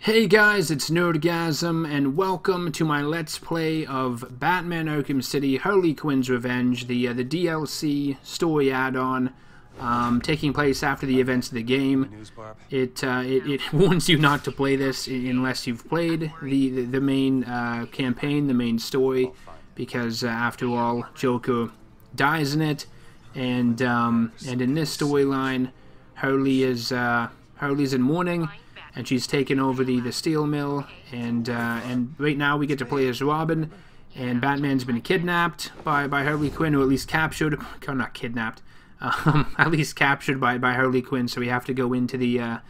Hey guys, it's NerdGasm, and welcome to my Let's Play of Batman Arkham City, Harley Quinn's Revenge, the DLC story add-on, taking place after the events of the game. It warns you not to play this unless you've played the main campaign, the main story, because after all, Joker dies in it, and in this storyline, Harley's in mourning. And she's taken over the steel mill, and right now we get to play as Robin, and Batman's been kidnapped by Harley Quinn, or at least captured, not kidnapped, at least captured by Harley Quinn, so we have to go into the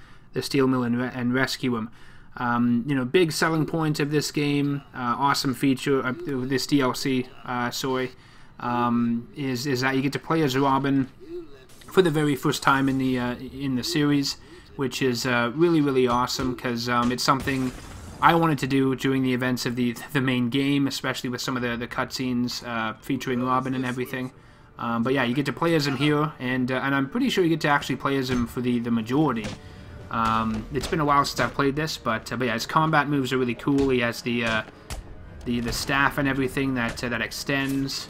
steel mill and rescue him. You know, big selling point of this game, awesome feature, this DLC, is that you get to play as Robin for the very first time in the series, which is really awesome, because it's something I wanted to do during the events of the main game, especially with some of the cutscenes featuring Robin and everything. But yeah, you get to play as him here, and I'm pretty sure you get to actually play as him for the majority. It's been a while since I've played this, but yeah, his combat moves are really cool. He has the staff and everything that extends.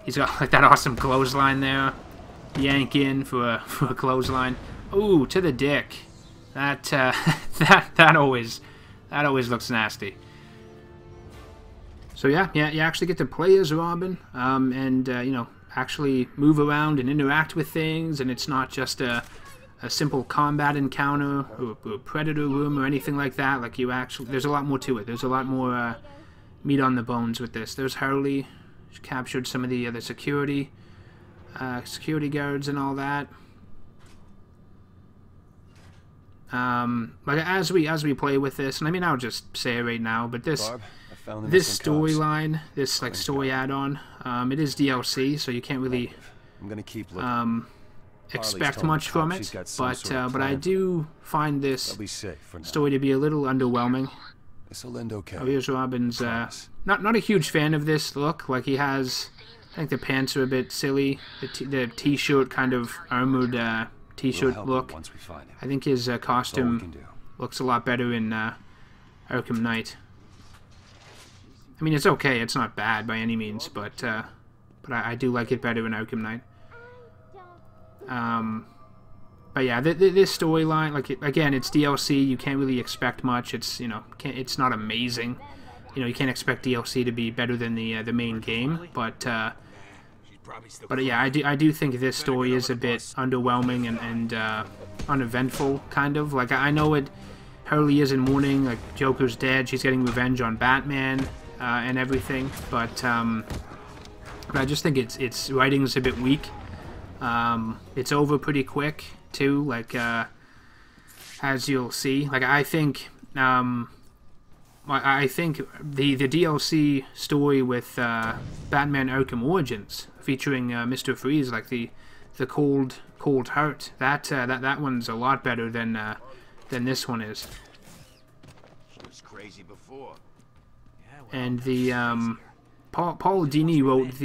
He's got like that awesome clothesline there. Yank in for a clothesline. Ooh, to the dick. That that always looks nasty. So yeah, you actually get to play as Robin, and you know, actually move around and interact with things, and it's not just a simple combat encounter or a predator room or anything like that. Like, there's a lot more to it. There's a lot more meat on the bones with this. There's Harley. She captured some of the other security guards and all that. Like as we play with this, and I mean, I'll just say it right now, but this storyline, this like story add-on, it is DLC, so you can't really expect much from it. But I do find this story to be a little underwhelming. Oh, here's Robin's. Not a huge fan of this look. Like, he has, I think the pants are a bit silly. The t-shirt kind of armored t-shirt look. I think his costume looks a lot better in Arkham Knight. I mean, it's okay. It's not bad by any means, but I do like it better in Arkham Knight. But yeah, this storyline, like, again, it's DLC. You can't really expect much. It's, you know, it's not amazing. You know, you can't expect DLC to be better than the main game, but yeah, I do think this story is a bit underwhelming and uneventful, kind of. Like, I know Harley is in mourning, like, Joker's dead, she's getting revenge on Batman and everything, but I just think its writing's a bit weak. It's over pretty quick too, like, as you'll see. Like, I think the DLC story with Batman Arkham Origins, featuring Mr. Freeze, like the cold heart, that one's a lot better than this one is. And the Paul Dini wrote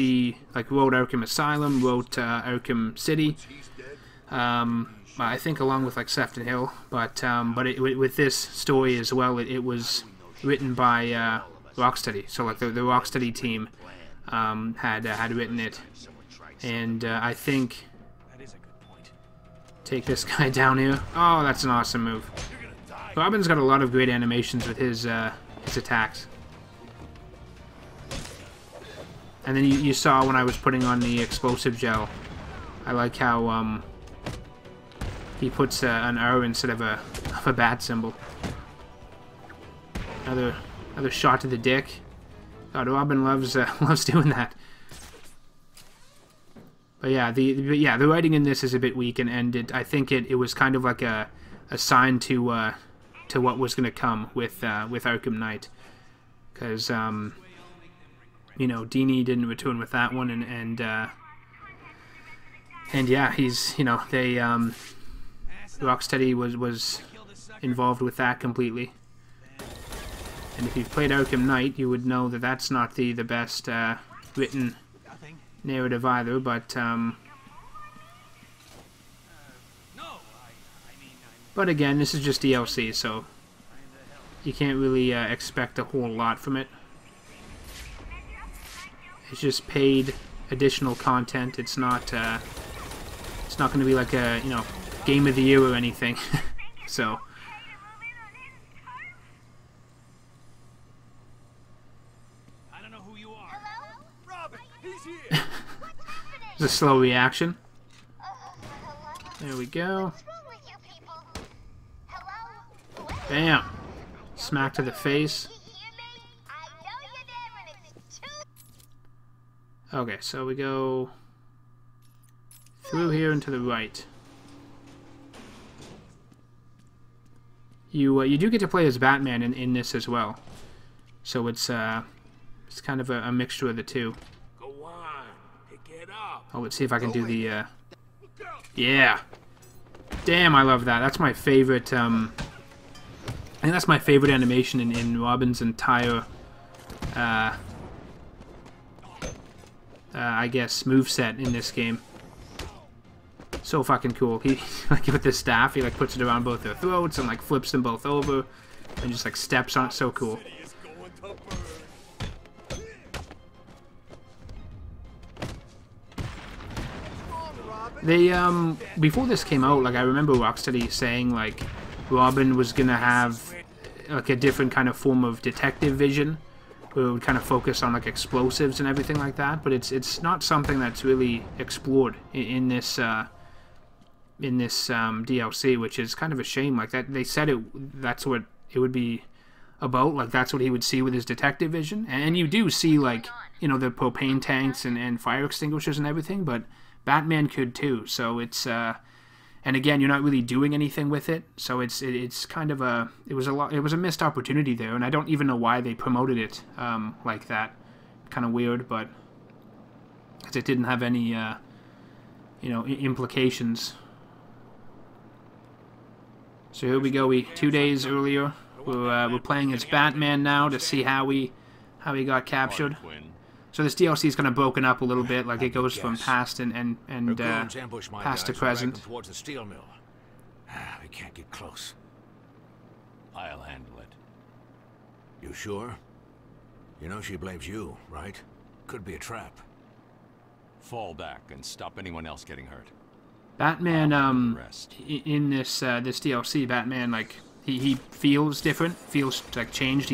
wrote Arkham Asylum, wrote Arkham City, I think along with like Sefton Hill, but with this story as well, it was written by Rocksteady, so like the Rocksteady team had written it, and I think, take this guy down here. Oh, that's an awesome move. Robin's got a lot of great animations with his attacks. And then you saw when I was putting on the explosive gel, I like how he puts an arrow instead of a bat symbol. Another shot to the dick. God, Robin loves doing that. But yeah, the writing in this is a bit weak, and I think it was kind of like a sign to what was going to come with Arkham Knight, because you know, Dini didn't return with that one, and yeah, he's, you know, they Rocksteady was involved with that completely. And if you've played Arkham Knight, you would know that that's not the best written narrative either, but again, this is just DLC, so you can't really expect a whole lot from it. It's just paid additional content. It's not going to be like a, you know, game of the year or anything. So I don't know who you are. Hello? Robin, he's here. it's a slow reaction. There we go. Bam. Smack to the face. Okay, so we go through here and to the right. You do get to play as Batman in this as well, so it's kind of a mixture of the two. Go on, pick it up. Oh, let's see if I can do the yeah. Damn, I love that. That's my favorite. I think that's my favorite animation in Robin's entire I guess moveset in this game. So fucking cool. He like with his staff, he like puts it around both their throats and like flips them both over and just like steps on it. So cool. They before this came out, like I remember Rocksteady saying like Robin was gonna have like a different kind of form of detective vision, where it would kind of focus on like explosives and everything like that. But it's not something that's really explored in this DLC, which is kind of a shame. Like that, they said that's what it would be about. Like that's what he would see with his detective vision, and you do see like, you know, the propane tanks and fire extinguishers and everything, but Batman could too. So it's and again, you're not really doing anything with it, so it's kind of it was a missed opportunity there, and I don't even know why they promoted it like that. Kind of weird, but it didn't have any you know, implications. So here we go. 2 days earlier, we're playing as Batman now to see how he got captured. So this DLC is kind of broken up a little bit, like it goes from past and past to present. Towards the steel mill. We can't get close. I'll handle it. You sure? You know she blames you, right? Could be a trap. Fall back and stop anyone else getting hurt. Batman, in this this DLC, Batman, like he feels different, feels like changed.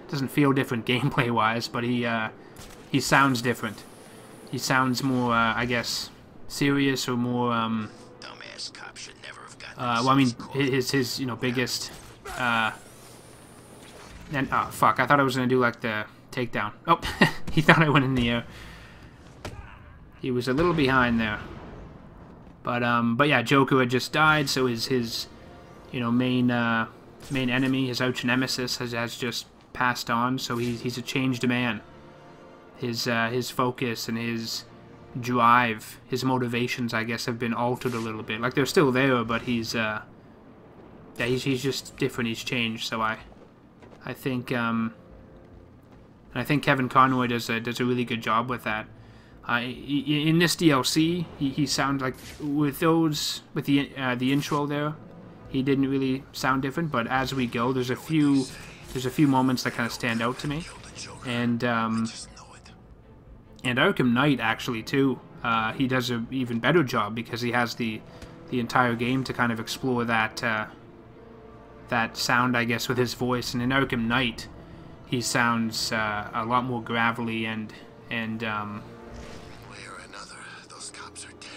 Doesn't feel different gameplay wise, but he sounds different. He sounds more, I guess, serious or more. Dumbass cop should never have gotten well, I mean, his you know, biggest. And oh fuck! I thought I was gonna do like the takedown. Oh, he thought I went in the air. He was a little behind there. But yeah, Joker had just died, so his you know, main enemy, his arch nemesis, has just passed on. So he's a changed man. His focus and his drive, his motivations, I guess, have been altered a little bit. Like they're still there, but he's just different. He's changed. So I think Kevin Conroy does a really good job with that. In this DLC, he sounds like with the intro there, he didn't really sound different. But as we go, there's a few moments that kind of stand out to me, and Arkham Knight actually too. He does an even better job because he has the entire game to kind of explore that sound, I guess, with his voice. And in Arkham Knight, he sounds a lot more gravelly and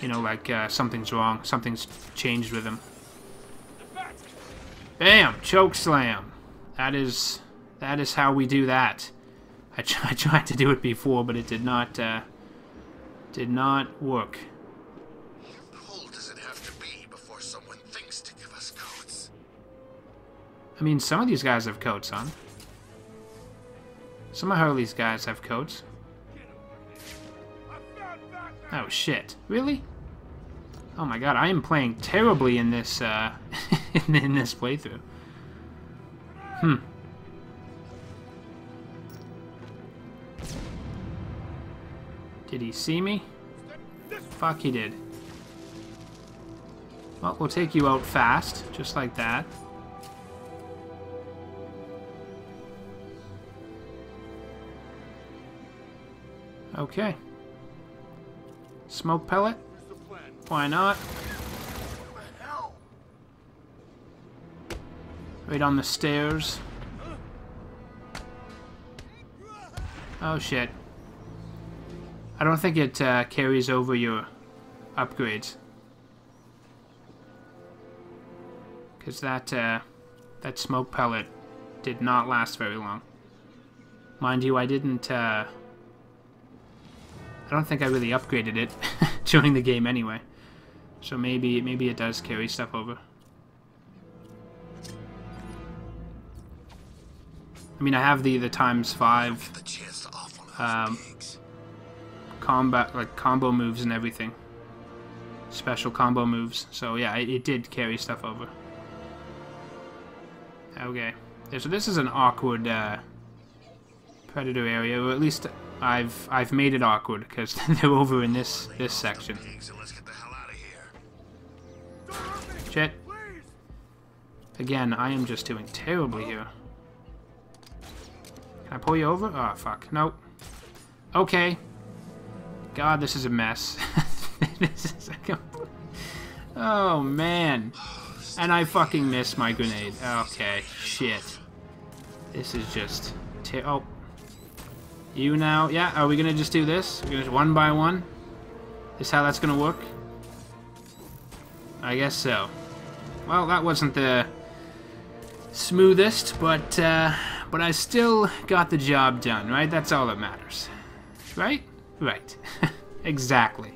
you know, like something's wrong, something's changed with him. Bam! Choke slam. That is how we do that. I tried to do it before, but it did not work. How cold does it have to be before someone thinks to give us codes? I mean, some of these guys have coats on. Some of Harley's guys have coats. Oh shit! Really? Oh my god! I am playing terribly in this in this playthrough. Did he see me? Fuck, he did. Well, we'll take you out fast, just like that. Okay. Smoke pellet? Why not? Right on the stairs. Oh shit. I don't think it carries over your upgrades. Because that smoke pellet did not last very long. Mind you, I didn't, I don't think I really upgraded it during the game anyway. So maybe it does carry stuff over. I mean, I have the ×5 combat, like combo moves and everything. Special combo moves. So yeah, it did carry stuff over. Okay. Yeah, so this is an awkward predator area, or at least I've made it awkward because they're over in this section. Shit. Again, I am just doing terribly here. Can I pull you over? Oh, fuck. Nope. Okay. God, this is a mess. This is a oh, man. And I fucking missed my grenade. Okay, shit. This is just... oh. You now... yeah, are we gonna just do this? We're gonna one by one? Is how that's gonna work? I guess so. Well, that wasn't the smoothest, but I still got the job done, right? That's all that matters. Right? Right. Exactly.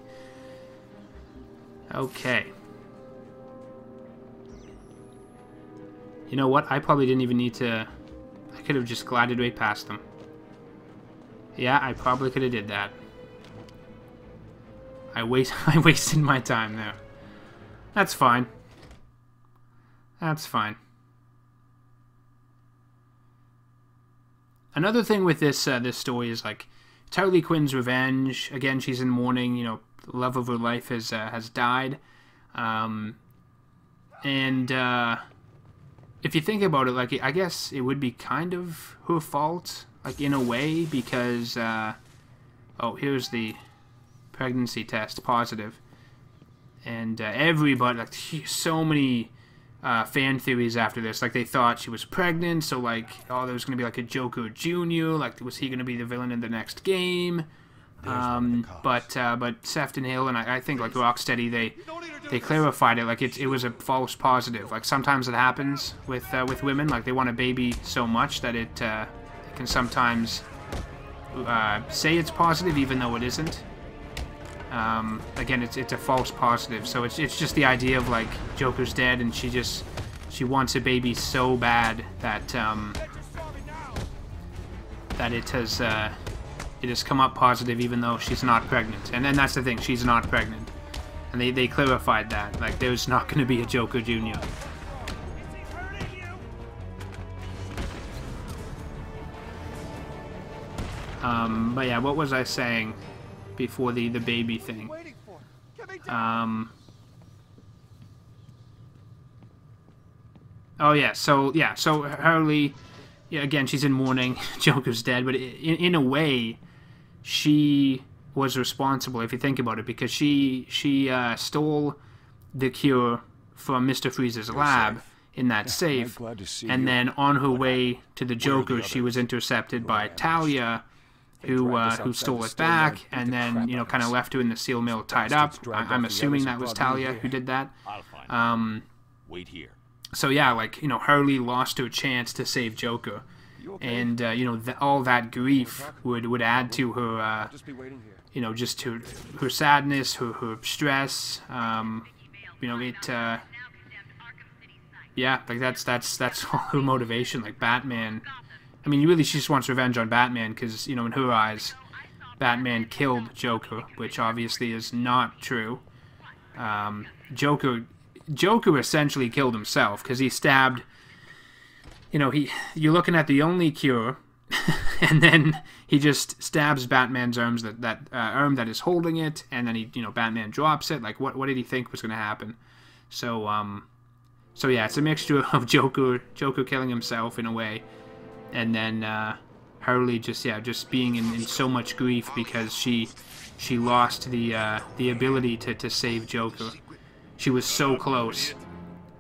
Okay. You know what? I probably didn't even need to... I could have just glided right past them. Yeah, I probably could have did that. I wasted my time there. That's fine. That's fine. Another thing with this this story is, like, it's Harley Quinn's revenge. Again, she's in mourning. You know, the love of her life has died. If you think about it, like, I guess it would be kind of her fault, like, in a way, because oh, here's the pregnancy test, positive. And everybody, like, so many fan theories after this. Like, they thought she was pregnant, so, like, oh, there was going to be, like, a Joker Jr., like, was he going to be the villain in the next game? But Sefton Hill and I think, like, Rocksteady, they clarified it, like, it was a false positive. Like, sometimes it happens with women, like, they want a baby so much that it can sometimes say it's positive even though it isn't. Again, it's a false positive, so it's just the idea of, like, Joker's dead and she wants a baby so bad that that it has come up positive even though she's not pregnant. And then that's the thing, she's not pregnant. And they clarified that, like, there's not going to be a Joker Jr. But yeah, what was I saying before the baby thing? Oh yeah, so Harley, yeah, again, she's in mourning. Joker's dead, but in a way, she was responsible, if you think about it, because she stole the cure from Mr. Freeze's lab in that safe, and then on her way to the Joker, she was intercepted by Talia, who stole it back, and then, you know, kind of left her in the seal mill tied up. I'm assuming that was Talia who did that. Wait here. So yeah, like, you know, Harley lost her chance to save Joker, and you know, all that grief would add to her, you know, just to her sadness, her stress. You know, yeah, like that's all her motivation. Like, Batman, I mean, really, she just wants revenge on Batman because, you know, in her eyes, Batman killed Joker, which obviously is not true. Joker essentially killed himself because he stabbed, you know, you're looking at the only cure, and then he just stabs Batman's arms, arm that is holding it, and then Batman drops it. Like, what did he think was going to happen? So yeah, it's a mixture of Joker killing himself in a way, and then Harley just being in so much grief because she lost the ability to save Joker. She was so close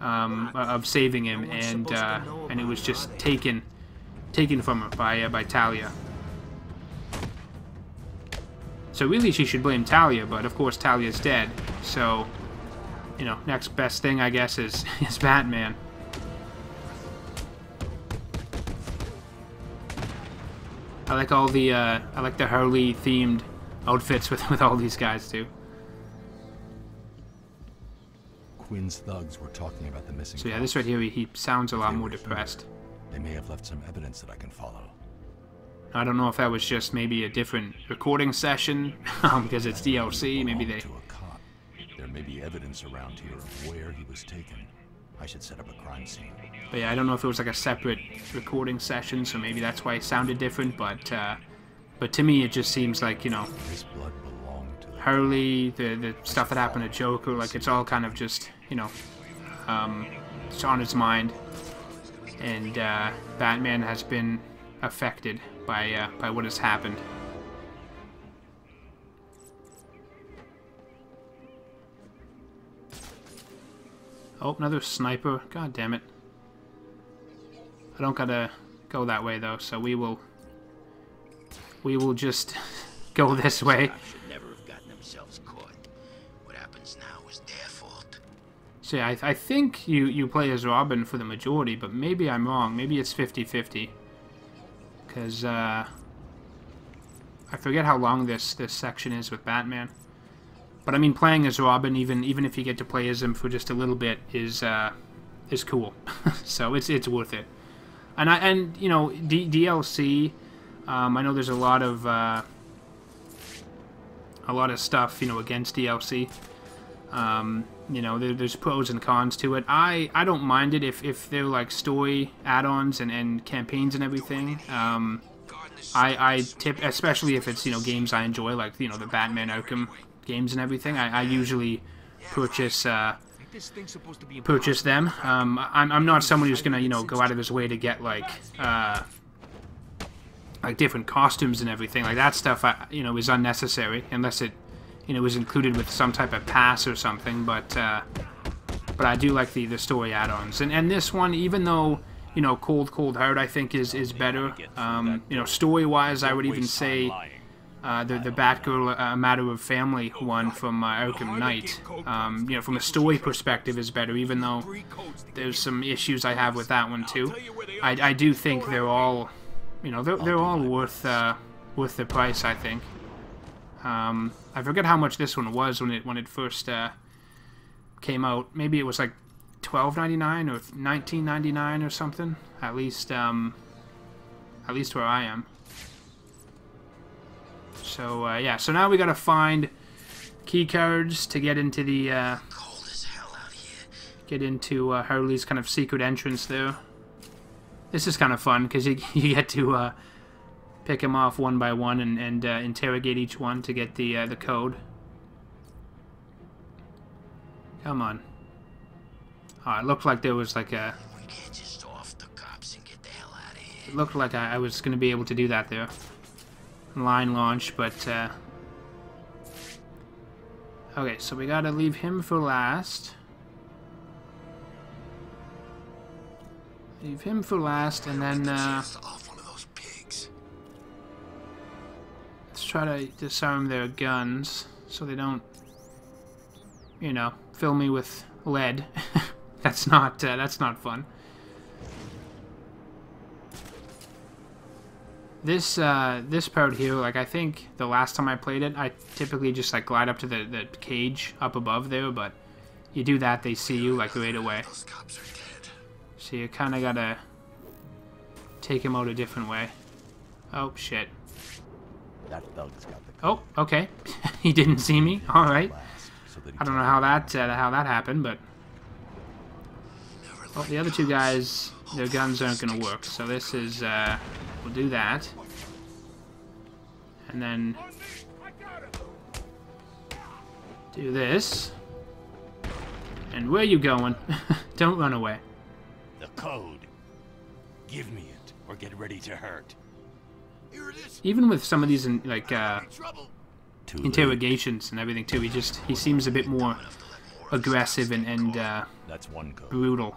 of saving him, and it was just taken from her by Talia. So really she should blame Talia, but of course Talia's dead. So, you know, next best thing I guess is Batman. I like all the Harley themed outfits with all these guys too. Quinn's thugs were talking about the missing. So yeah, this right here, he sounds a lot more depressed. They may have left some evidence that I can follow. I don't know if that was just maybe a different recording session, because it's DLC. Maybe they. To a cop. There may be evidence around here of where he was taken. I should set up a crime scene. But yeah, I don't know if it was like a separate recording session, so maybe that's why it sounded different. But to me, it just seems like, you know, His blood belonged to the Harley, the stuff that happened to Joker, like it's all kind of just, you know, it's on his mind, and Batman has been affected by what has happened. Oh, another sniper. God damn it. I don't gotta go that way though, so we will just go this way. Should never have gotten themselves caught. What happens now is their fault. So yeah, I think you play as Robin for the majority, but maybe I'm wrong. Maybe it's 50-50. Because I forget how long this section is with Batman. But I mean, playing as Robin, even if you get to play as him for just a little bit, is cool. So it's worth it. And you know, DLC. I know there's a lot of stuff, you know, against DLC. You know, there's pros and cons to it. I don't mind it if they're like story add-ons and campaigns and everything. I tip, especially if it's, you know, games I enjoy, like, you know, the Batman Arkham games and everything. I usually purchase them. I'm not someone who's gonna, you know, go out of his way to get like different costumes and everything. Like that stuff, you know, is unnecessary unless it, you know, is included with some type of pass or something. But I do like the story add-ons. And this one, even though, you know, Cold Heart I think is better. You know, story-wise, I would even say the Batgirl A Matter of Family one from Arkham Knight, you know, from a story perspective is better, even though there's some issues I have with that one too. I do think they're all, you know, they're all worth the price, I think. I forget how much this one was when it first came out. Maybe it was like $12.99 or $19.99 or something. At least where I am. So yeah. So now we gotta find key cards to get into the Cold as hell out here. get into Harley's kind of secret entrance there. This is kind of fun because you get to pick them off one by one and interrogate each one to get the code. Come on. Oh, it looked like there was like a... We can't just off the cops and get the hell out of here. It looked like I was going to be able to do that there. Line launch, but... Okay, so we gotta leave him for last. Leave him for last, and then... Off one of those pigs. Let's try to disarm their guns so they don't, you know, fill me with lead. That's not fun. This part here, like, I think the last time I played it, I typically just like glide up to the cage up above there, but you do that, they see you like right away. Those cops are dead. So you kind of gotta take him out a different way. Oh shit. That thug's got the Oh, okay. He didn't see me. All right. I don't know how that happened, but well, the other two guys, their guns aren't gonna work. So this is we'll do that, and then do this. And where you going? Don't run away. The code. Give me it, or get ready to hurt. even with some of these like Too late. interrogations and everything too, he seems a bit more aggressive and That's one code. brutal.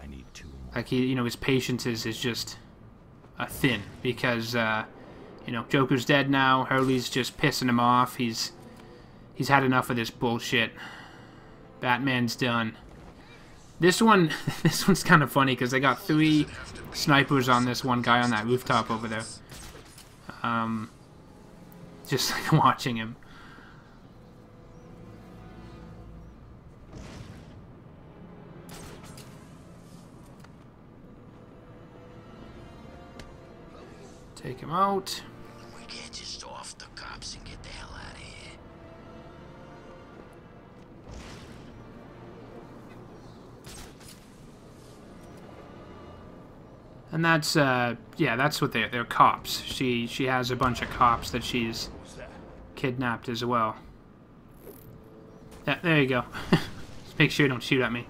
I need 2 more. Like his patience is just thin because Joker's dead now. Hurley's just pissing him off. He's had enough of this bullshit. Batman's done. This one's kind of funny because they got 3 snipers on this one guy on that rooftop over there. Just like watching him. Take him out. We can't just off the cops and get the hell out of here. And that's that's what they're cops. She has a bunch of cops that she's kidnapped as well. Yeah, there you go. Just make sure you don't shoot at me.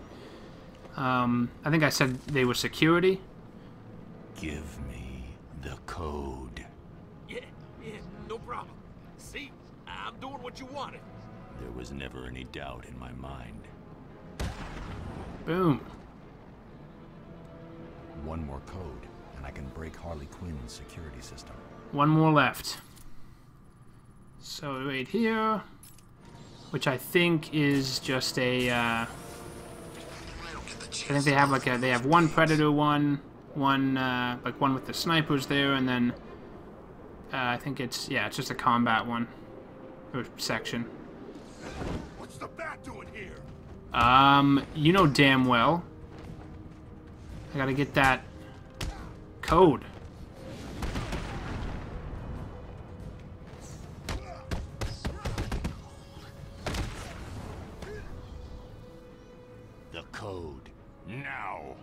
I think I said they were security. Give me the code. Yeah, no problem. See, I'm doing what you wanted. There was never any doubt in my mind. Boom. 1 more code, and I can break Harley Quinn's security system. 1 more left. So right here, which I think is just a. I think they have they have 1 Predator one with the snipers there, and then I think it's just a combat one or section. What's the bat doing here? You know damn well. I gotta get that code. The code. Now.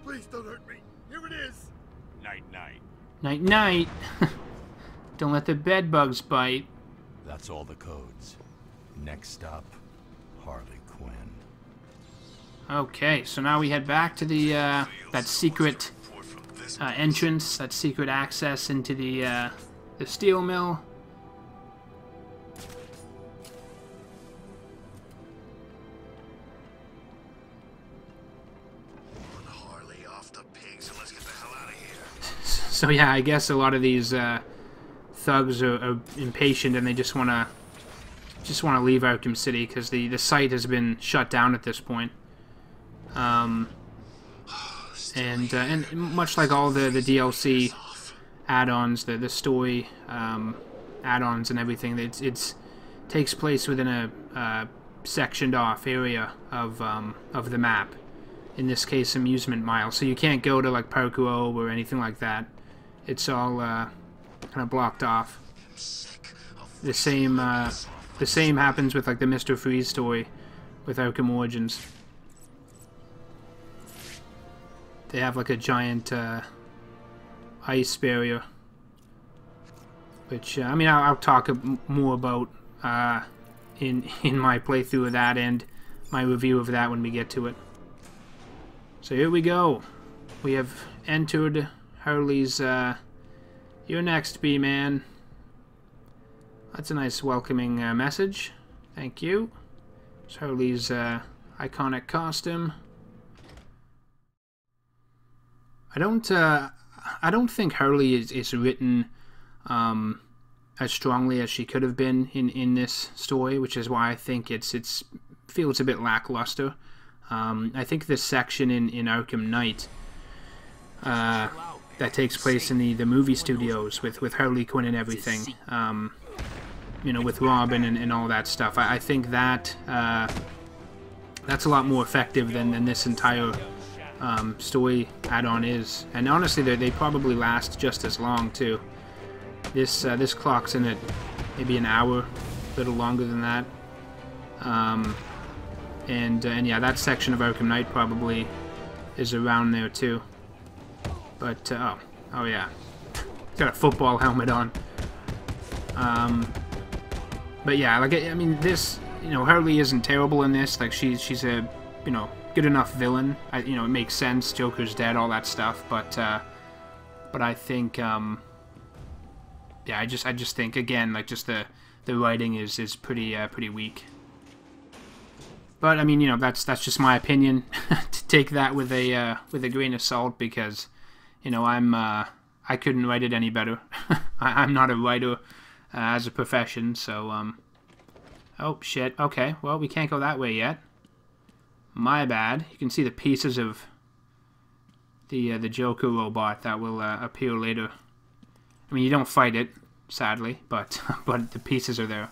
Please don't hurt me. Here it is. Night-night. Night night. Don't let the bed bugs bite. That's all the codes. Next stop, Harley Quinn. Okay, so now we head back to the that secret entrance, that secret access into the steel mill. Harley, off the pigs, and let's get the hell out of here. So yeah, I guess a lot of these thugs are impatient and they just want to leave Arkham City because the site has been shut down at this point. And much like all the DLC add-ons, the story add-ons and everything, it takes place within a sectioned off area of the map. In this case, Amusement Mile. So you can't go to like Park Row or anything like that. It's all kind of blocked off. The same happens with like the Mr. Freeze story with Arkham Origins. They have like a giant ice barrier, which I mean I'll talk more about in my playthrough of that and my review of that when we get to it. So here we go. We have entered Harley's. You're next, B-Man. That's a nice welcoming message. Thank you. It's Harley's iconic costume. I don't think Harley is written as strongly as she could have been in this story, which is why I think it feels a bit lackluster. I think this section in Arkham Knight that takes place in the movie studios with Harley Quinn and everything, with Robin and all that stuff. I think that that's a lot more effective than this entire story add-on is, and honestly they probably last just as long too. This clocks in at maybe an hour, a little longer than that. And yeah, that section of Arkham Knight probably is around there too. But oh yeah, got a football helmet on. But yeah, like I mean, this Harley isn't terrible in this. Like she's a good enough villain. It makes sense. Joker's dead, all that stuff. But I think yeah, I just think again, like, just the writing is pretty weak. But I mean, you know, that's just my opinion. To take that with a grain of salt, because, you know, I couldn't write it any better. I'm not a writer as a profession, so oh shit. Okay, well, we can't go that way yet. My bad. You can see the pieces of the Joker robot that will appear later. I mean, you don't fight it, sadly, but but the pieces are there.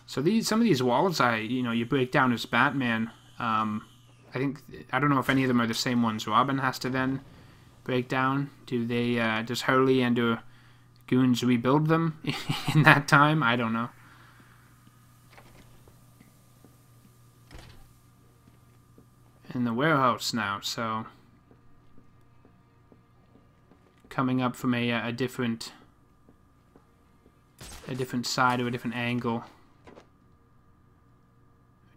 So some of these walls, you break down as Batman. I don't know if any of them are the same ones Robin has to then break down. Does Harley and her goons rebuild them in that time? I don't know. In the warehouse now, so coming up from a different side or a different angle,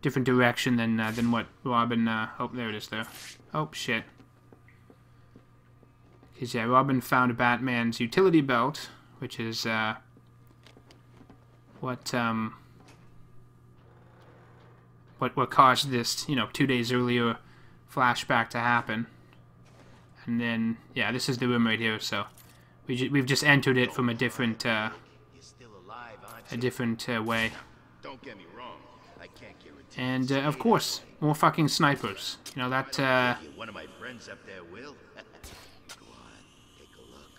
different direction than what Robin. Oh, there it is there. Oh shit. Because yeah, Robin found Batman's utility belt, which is what caused this, 2 days earlier flashback to happen. And then, yeah, this is the room right here, so we've just entered it from a different way. Don't get me wrong. I can't guarantee. And of course, more fucking snipers. You know that One of my friends up there will. Go on, take a look.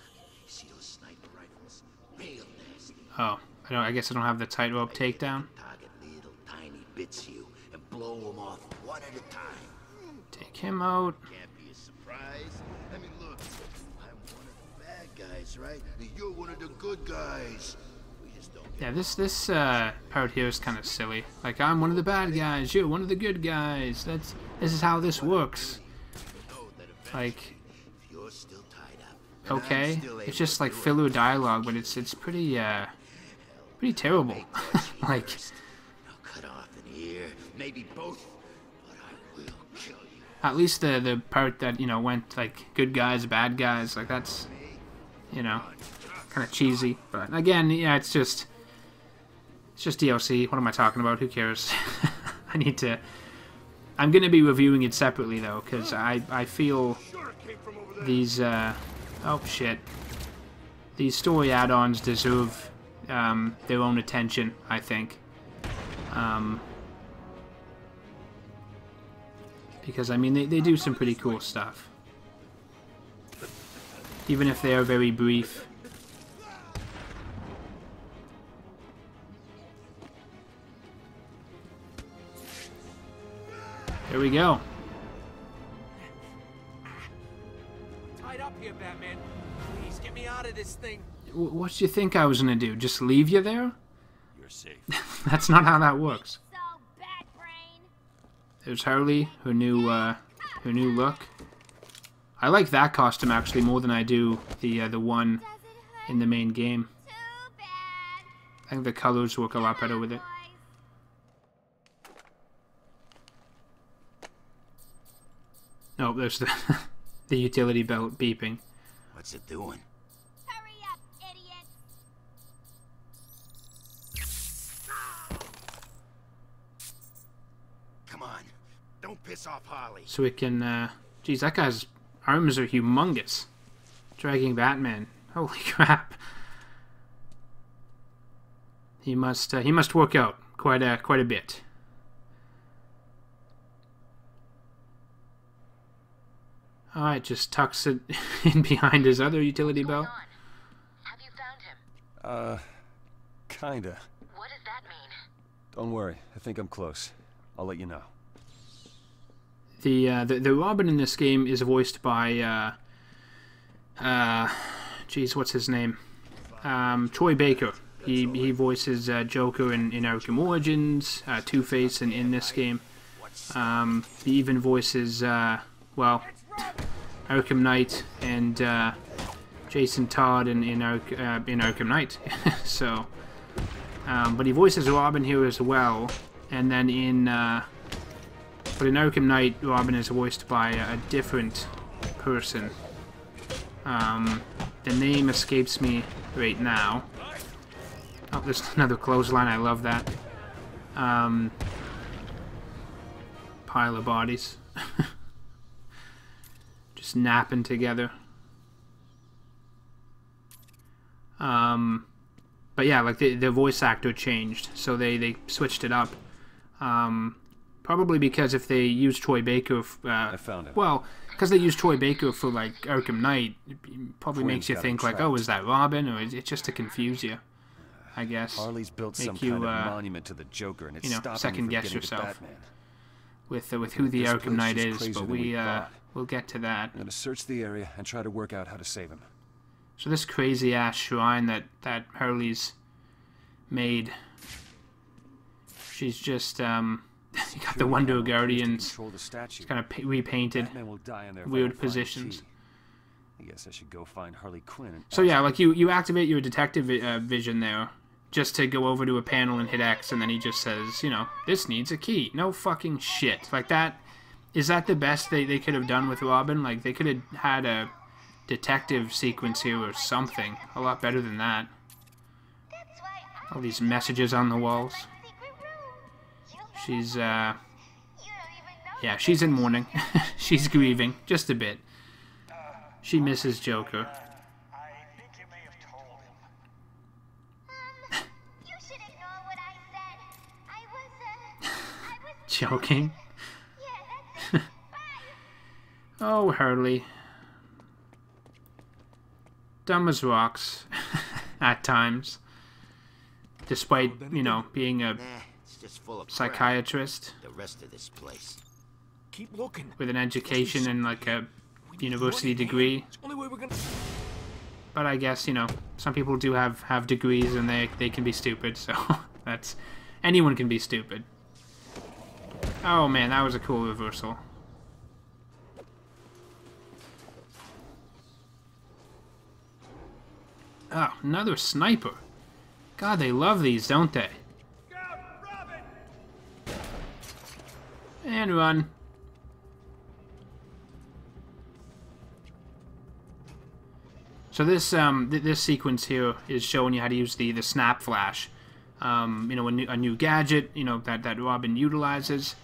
See those sniper rifles? Real nasty. Oh, I guess I don't have the tightrope takedown. Target little tiny bits you and blow them off one at a time. Take him out. Can't be a surprise. I mean, look, I'm one of the bad guys, right? You're one of the good guys. We just don't get Yeah, this part here is kind of silly. Like, I'm one of the bad guys, you're one of the good guys. This is how this works. Like, you're still tied up. And I'm okay, still it's able just to like do it. filler dialogue, but it's pretty terrible. Like, Now cut off an ear, maybe both, but I will kill you. at least the part that went like good guys, bad guys, like that's kind of cheesy. But again, yeah, it's just DLC. What am I talking about? Who cares? I'm gonna be reviewing it separately though, because I feel these oh shit, these story add-ons deserve their own attention, I think. Because I mean they do some pretty cool stuff, even if they are very brief. There we go. Tied up here, Batman. Please get me out of this thing. What do you think I was gonna do? Just leave you there? You're safe. That's not how that works. So, bad brain. There's Harley, her new look. I like that costume actually more than I do the one Does it hurt in the main game. too bad? I think the colors work a lot better with it. Boys. Oh, there's the the utility belt beeping. What's it doing? Hurry up, idiot. Come on, don't piss off Harley. So it can. Geez, that guy's arms are humongous. Dragging Batman. Holy crap. He must work out quite a bit. Alright, just tucks it in behind his other utility belt. Have you found him? Kinda. What does that mean? Don't worry, I think I'm close. I'll let you know. The Robin in this game is voiced by geez, what's his name? Troy Baker. He voices Joker in Arkham Origins, Two-Face in this game. He even voices well, Arkham Knight and Jason Todd in Arkham Knight. So, but he voices Robin here as well. And then in But in Arkham Knight, Robin is voiced by a different person. The name escapes me right now. Oh, there's another clothesline. I love that. Pile of bodies. Just napping together. But yeah, like the voice actor changed, so they switched it up. Probably because if they use Troy Baker, I found him. well, because they use Troy Baker for like Arkham Knight, it probably makes you think like, oh, is that Robin, or is it just to confuse you? I guess. Harley's built Make some you, kind of monument to the Joker, and it's you know, stopping second me from guess getting to yourself Batman. with who the This Arkham place Knight is is, crazier but than we thought. we'll get to that. I'm gonna search the area and try to work out how to save him. So this crazy ass shrine that Harley's made, she's just you got the Wonder Guardians. It's kind of repainted, Batman will die in their weird final flying positions. T. I guess I should go find Harley Quinn. And So yeah, like you activate your detective vision there, just to go over to a panel and hit X, and then he just says, you know, this needs a key. No fucking shit. Like that, is that the best they could have done with Robin? Like they could have had a detective sequence here or something. A lot better than that. All these messages on the walls. She's, yeah, she's in mourning. She's grieving, just a bit. She misses Joker. I think you may have told him. You should ignore what I said. I was Joking. Yeah, that's it. Bye. Oh, Harley. Dumb as rocks. At times. Despite, you know, being a Nah, it's just full of crap. psychiatrist The rest of this place. Keep looking. with an education and like a university degree. It's the only way we're gonna... But I guess, you know, some people do have degrees and they can be stupid, so that's... Anyone can be stupid. Oh man, that was a cool reversal. Oh, another sniper. God, they love these, don't they? And run. So this this sequence here is showing you how to use the snap flash. You know, a new gadget, you know, that Robin utilizes.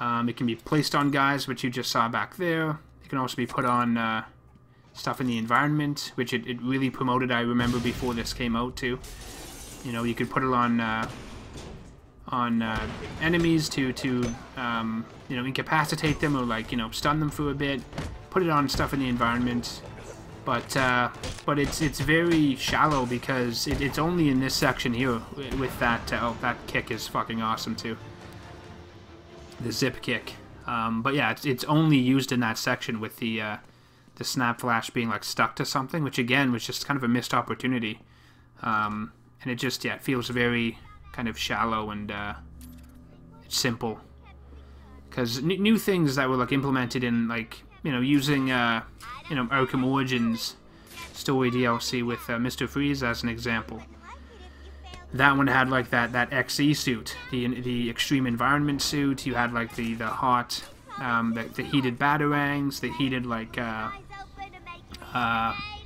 It can be placed on guys, which you just saw back there. It can also be put on stuff in the environment, which it really promoted, I remember, before this came out too. You know, you could put it on enemies to you know, incapacitate them or like, you know, stun them for a bit. Put it on stuff in the environment. But it's very shallow because it's only in this section here with that. Oh, that kick is fucking awesome too. The zip kick. But yeah, it's only used in that section with the snap flash being like stuck to something, which again was just kind of a missed opportunity. And it just, yeah, it feels very kind of shallow and simple. Because new things that were like implemented in like, you know, using you know, Arkham Origins story DLC with Mr. Freeze as an example. That one had like that XE suit, the extreme environment suit. You had like the hot, the heated batarangs, the heated like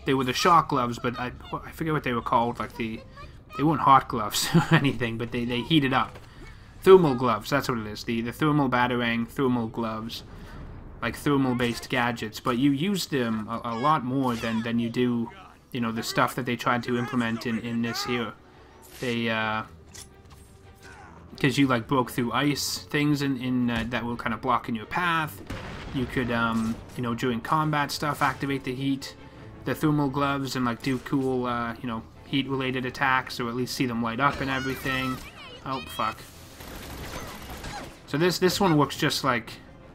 they were the shock gloves, but I forget what they were called. Like they weren't hot gloves or anything, but they heated up. Thermal gloves, that's what it is. The thermal batarang, thermal gloves. Like thermal-based gadgets, but you use them a lot more than you do, you know, the stuff that they tried to implement in this here. They, because you like broke through ice things in that were kind of blocking your path. You could, you know, during combat stuff, activate the heat, the thermal gloves, and like do cool, you know, heat-related attacks, or at least see them light up and everything. Oh fuck. So this one works just like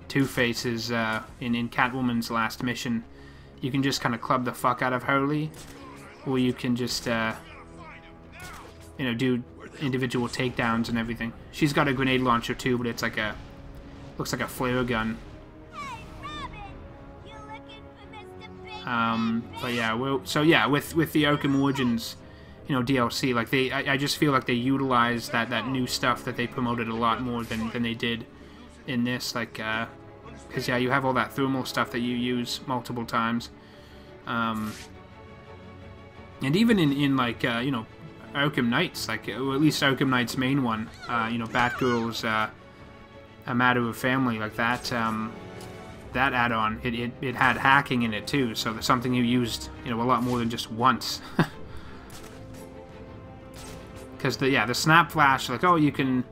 Two-Face's in Catwoman's last mission. You can just kind of club the fuck out of Harley, or you can just you know, do individual takedowns and everything. She's got a grenade launcher too, but it's like a, looks like a flare gun. But yeah, so yeah, with the Arkham Origins, you know, DLC, like I just feel like they utilized that new stuff that they promoted a lot more than they did in this, like, because yeah, you have all that thermal stuff that you use multiple times. And even in like, you know, Arkham Knight's, like, or at least Arkham Knight's main one, you know, Batgirl's A Matter of Family, like that, that add-on, it had hacking in it too, so there's something you used, you know, a lot more than just once. Because the snap flash, like, oh, you can,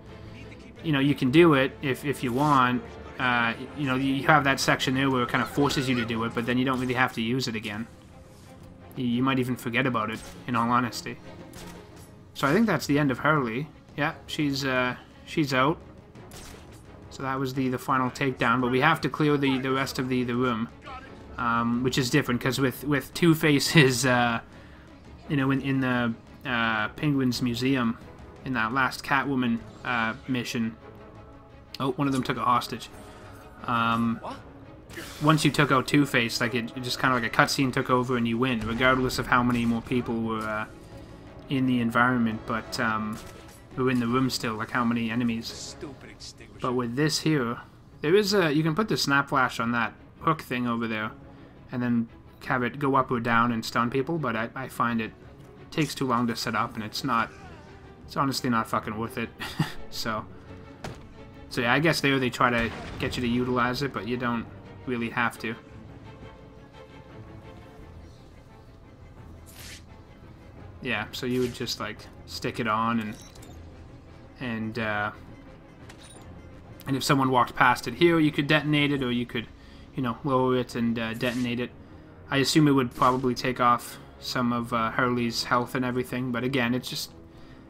you know, you can do it if you want. You know, you have that section there where it kind of forces you to do it, but then you don't really have to use it again. You might even forget about it, in all honesty. So I think that's the end of Harley. Yeah, she's out. So that was the final takedown, but we have to clear the rest of the room, which is different because with Two-Face's, you know, in the Penguin's Museum, in that last Catwoman mission. Oh, one of them took a hostage. Once you took out Two-Face, like it just kind of like a cutscene took over and you win, regardless of how many more people were in the environment, but were in the room still, like how many enemies. But with this here, there is a, you can put the snap flash on that hook thing over there, and then have it go up or down and stun people, but I find it takes too long to set up, and it's honestly not fucking worth it. So yeah, I guess there they try to get you to utilize it, but you don't really have to. Yeah, so you would just like stick it on, and if someone walked past it here, you could detonate it, or you could, you know, lower it and detonate it. I assume it would probably take off some of Harley's health and everything, but again, it's just,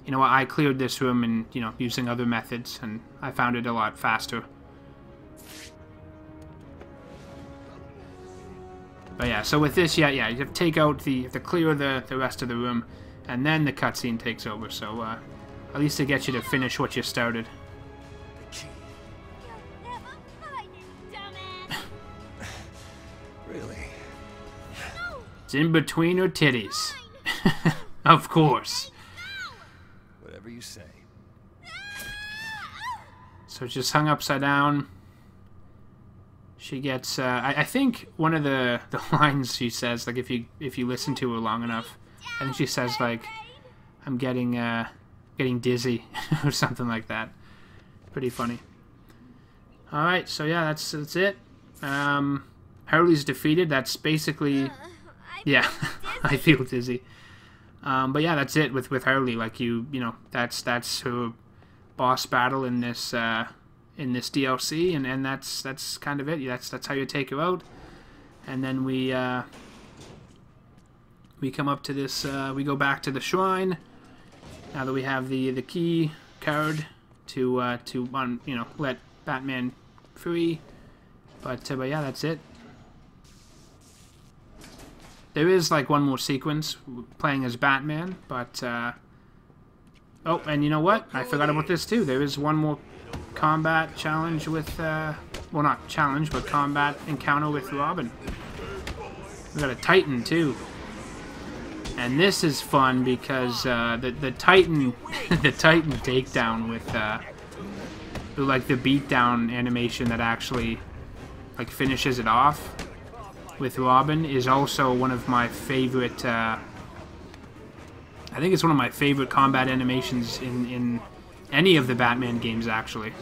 you know, I cleared this room and, you know, using other methods, and I found it a lot faster. But yeah, so with this, yeah, you have to take out you have to clear the rest of the room, and then the cutscene takes over, so at least to get you to finish what you started. You'll never find it, dumbass. Really? No, It's in between her titties. Of course. Whatever you say. So it's just hung upside down. She gets, I think one of the lines she says, like if you listen to her long enough, I think she says like, I'm getting dizzy or something like that. Pretty funny. All right, so yeah, that's it. Harley's defeated. That's basically, yeah, I feel dizzy. But yeah, that's it with Harley. Like you know, that's her boss battle in this DLC, and that's kind of it. That's how you take her out. And then we come up to this. We go back to the shrine. Now that we have the key card to you know, let Batman free. But yeah, that's it. There is like one more sequence playing as Batman, but oh, and you know what? I forgot about this too. There is one more combat challenge with well, not challenge, but combat encounter with Robin. We got a Titan too, and this is fun because the Titan the Titan takedown with like the beatdown animation that actually like finishes it off with Robin is also one of my favorite. I think it's one of my favorite combat animations in any of the Batman games. Actually,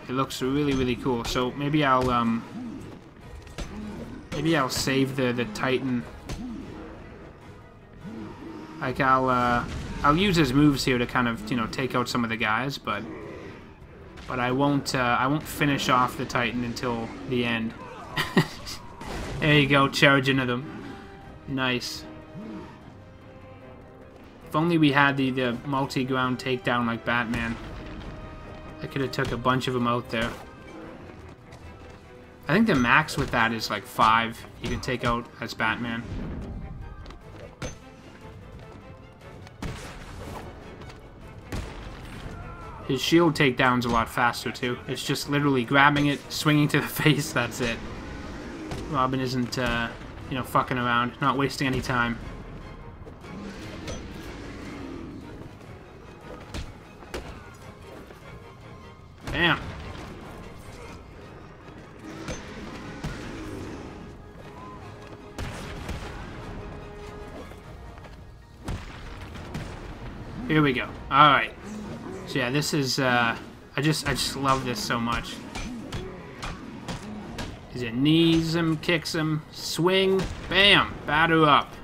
it looks really, really cool. So maybe I'll save the Titan. Like I'll use his moves here to kind of, you know, take out some of the guys, but I won't finish off the Titan until the end. There you go, charge into them. Nice. If only we had the multi-ground takedown like Batman. I could have took a bunch of them out there. I think the max with that is like 5 you can take out as Batman. His shield takedown's a lot faster too. It's just literally grabbing it, swinging to the face, that's it. Robin isn't, you know, fucking around, not wasting any time. Bam. Here we go. Alright. So yeah, this is, I just love this so much. He knees him, kicks him, swing, bam, batter up.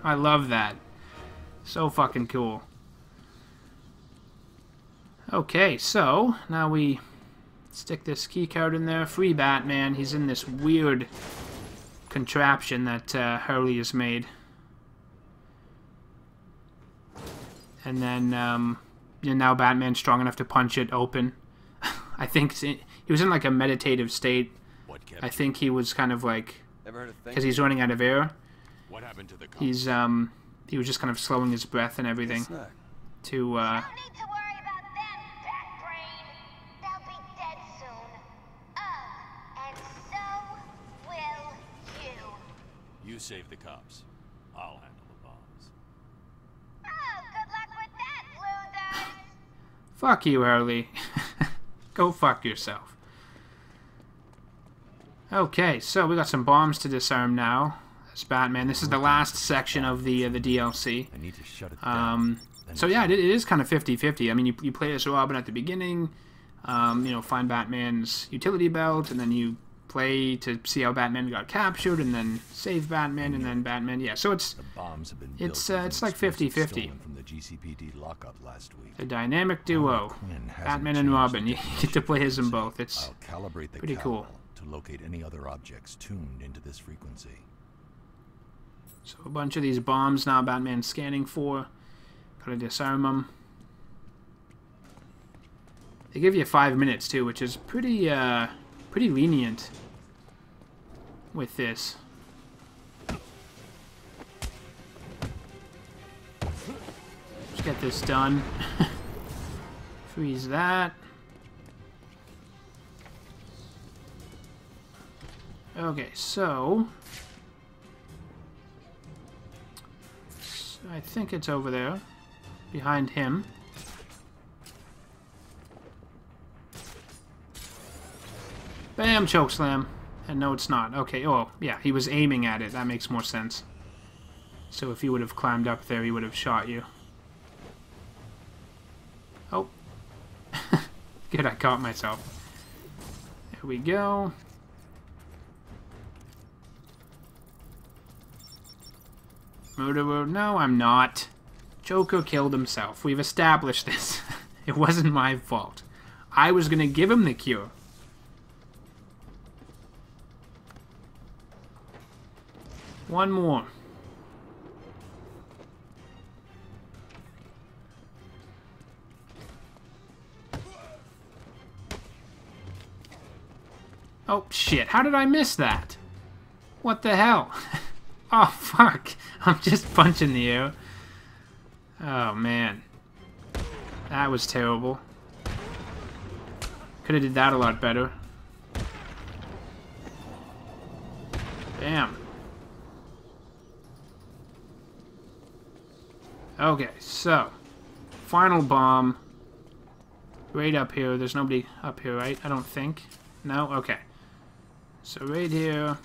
I love that. So fucking cool. Okay, so now we stick this key card in there. Free Batman. He's in this weird contraption that Harley has made. And then now Batman's strong enough to punch it open. I think he was in like a meditative state. I think he was kind of like, because he's running out of air. What happened to the cops? He was just kind of slowing his breath and everything to Don't need to worry about them, Bat Brain. They'll be dead soon. And so will you. You save the cops. I'll handle the bombs. Oh, good luck with that, losers. Fuck you, Harley. Go fuck yourself. Okay, so we got some bombs to disarm now. As Batman, this is the last section of the DLC. I need to shut it down. So yeah, it is kind of 50-50. I mean, you play as Robin at the beginning, you know, find Batman's utility belt, and then you play to see how Batman got captured, and then save Batman, and then Batman. Yeah, so it's it's like 50-50. From the GCPD lockup last week. The dynamic duo, Batman and Robin. You get to play as them both. It's pretty cool. To locate any other objects tuned into this frequency. So a bunch of these bombs now Batman's scanning for. Gotta disarm them. They give you 5 minutes too, which is pretty lenient with this. Let's get this done. Freeze that. Okay, so I think it's over there, behind him. Bam, chokeslam. And no, it's not. Okay, oh, yeah, he was aiming at it. That makes more sense. So if he would have climbed up there, he would have shot you. Oh. Good, I caught myself. There we go. Murderer? No, I'm not. Joker killed himself. We've established this. It wasn't my fault. I was gonna give him the cure. One more. Oh, shit. How did I miss that? What the hell? Oh, fuck. I'm just punching the air. Oh, man. That was terrible. Could have did that a lot better. Damn. Okay, so. Final bomb. Right up here. There's nobody up here, right? I don't think. No? Okay. So right here.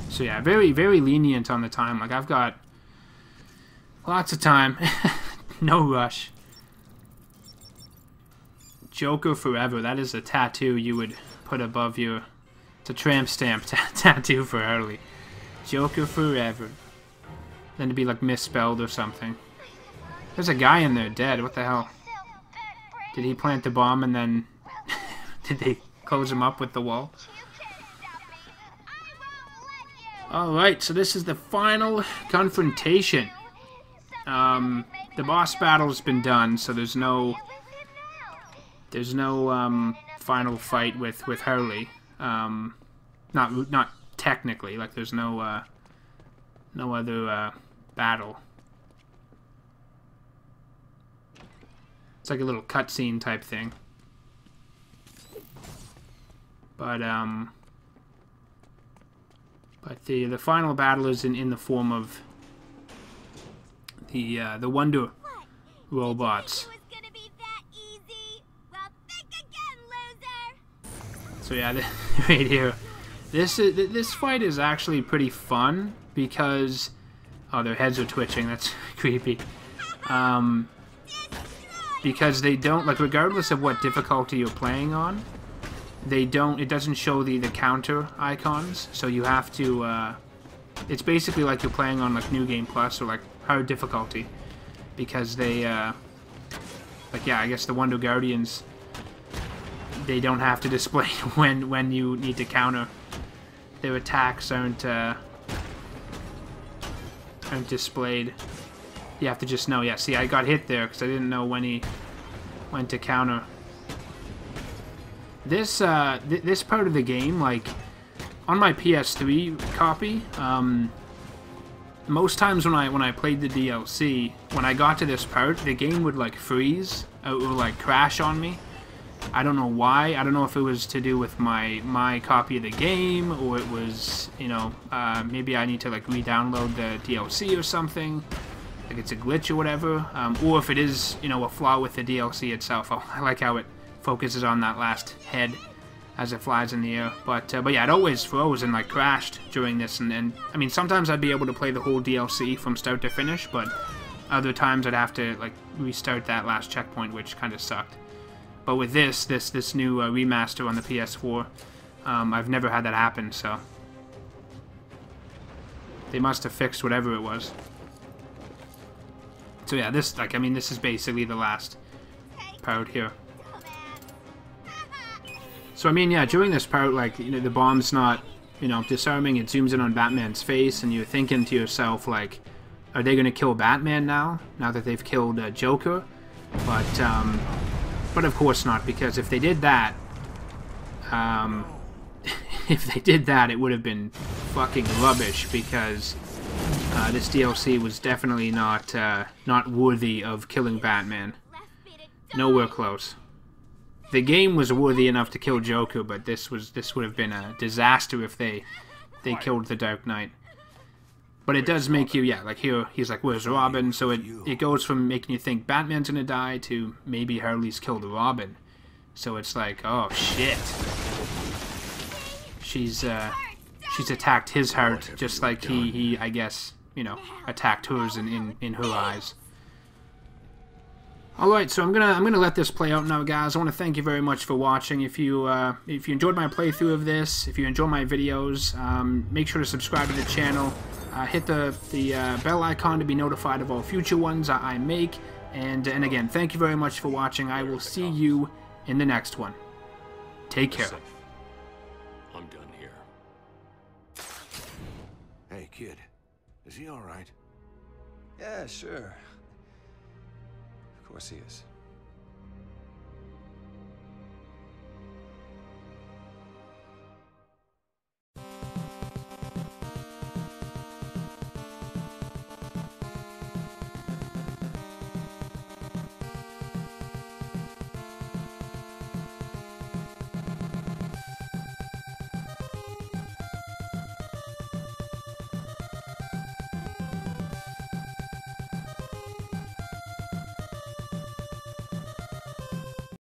So yeah, very, very lenient on the time. Like, I've got lots of time. No rush. Joker forever. That is a tattoo you would put above your... It's a tramp stamp tattoo for Harley. Joker forever. Then to be like misspelled or something. There's a guy in there dead. What the hell? Did he plant the bomb and then... Did they close him up with the wall? Alright, so this is the final confrontation. The boss battle's been done, so there's no final fight with Harley. Not technically, like there's no other battle. It's like a little cutscene type thing. But the final battle is in the form of the Wonder robots. It was gonna be that easy? Well, think again, So yeah, right here. This fight is actually pretty fun because... Oh, their heads are twitching. That's creepy. Because they don't... Like, regardless of what difficulty you're playing on, they don't... It doesn't show the counter icons. So you have to... it's basically like you're playing on, like, New Game Plus or, like, hard difficulty. Because they... like, yeah, I guess the Wonder Guardians... They don't have to display when you need to counter. Their attacks aren't displayed. You have to just know. Yeah, see, I got hit there because I didn't know when he went to counter. This this part of the game, like on my PS3 copy, most times when I played the DLC, when I got to this part, the game would like freeze or like crash on me. I don't know why. I don't know if it was to do with my copy of the game, or it was, you know, maybe I need to like re-download the DLC or something, like it's a glitch or whatever, or if it is, you know, a flaw with the DLC itself. Oh, I like how it focuses on that last head as it flies in the air. But yeah, it always froze and like crashed during this, and I mean, sometimes I'd be able to play the whole DLC from start to finish, but other times I'd have to like restart that last checkpoint, which kind of sucked. But with this new remaster on the PS4, I've never had that happen, so they must have fixed whatever it was. So yeah, this, like, I mean, this is basically the last part here. So I mean, yeah, during this part, like, you know, the bomb's not, you know, disarming. It zooms in on Batman's face, and you're thinking to yourself, like, are they gonna kill Batman now that they've killed Joker? But of course not, because if they did that, it would have been fucking rubbish, because this DLC was definitely not worthy of killing Batman. Nowhere close. The game was worthy enough to kill Joker, but this would have been a disaster if they killed the Dark Knight. But it does make you, yeah, like here, he's like, where's Robin? So it goes from making you think Batman's gonna die to maybe Harley's killed Robin. So it's like, oh shit. She's attacked his heart just like he I guess, you know, attacked hers in her eyes. Alright, so I'm gonna let this play out now, guys. I want to thank you very much for watching. If you enjoyed my playthrough of this, if you enjoy my videos, make sure to subscribe to the channel. Hit the bell icon to be notified of all future ones I make. And again, thank you very much for watching. I will see you in the next one. Take care. I'm done here. Hey, kid. Is he all right? Yeah, sure. Of course he is.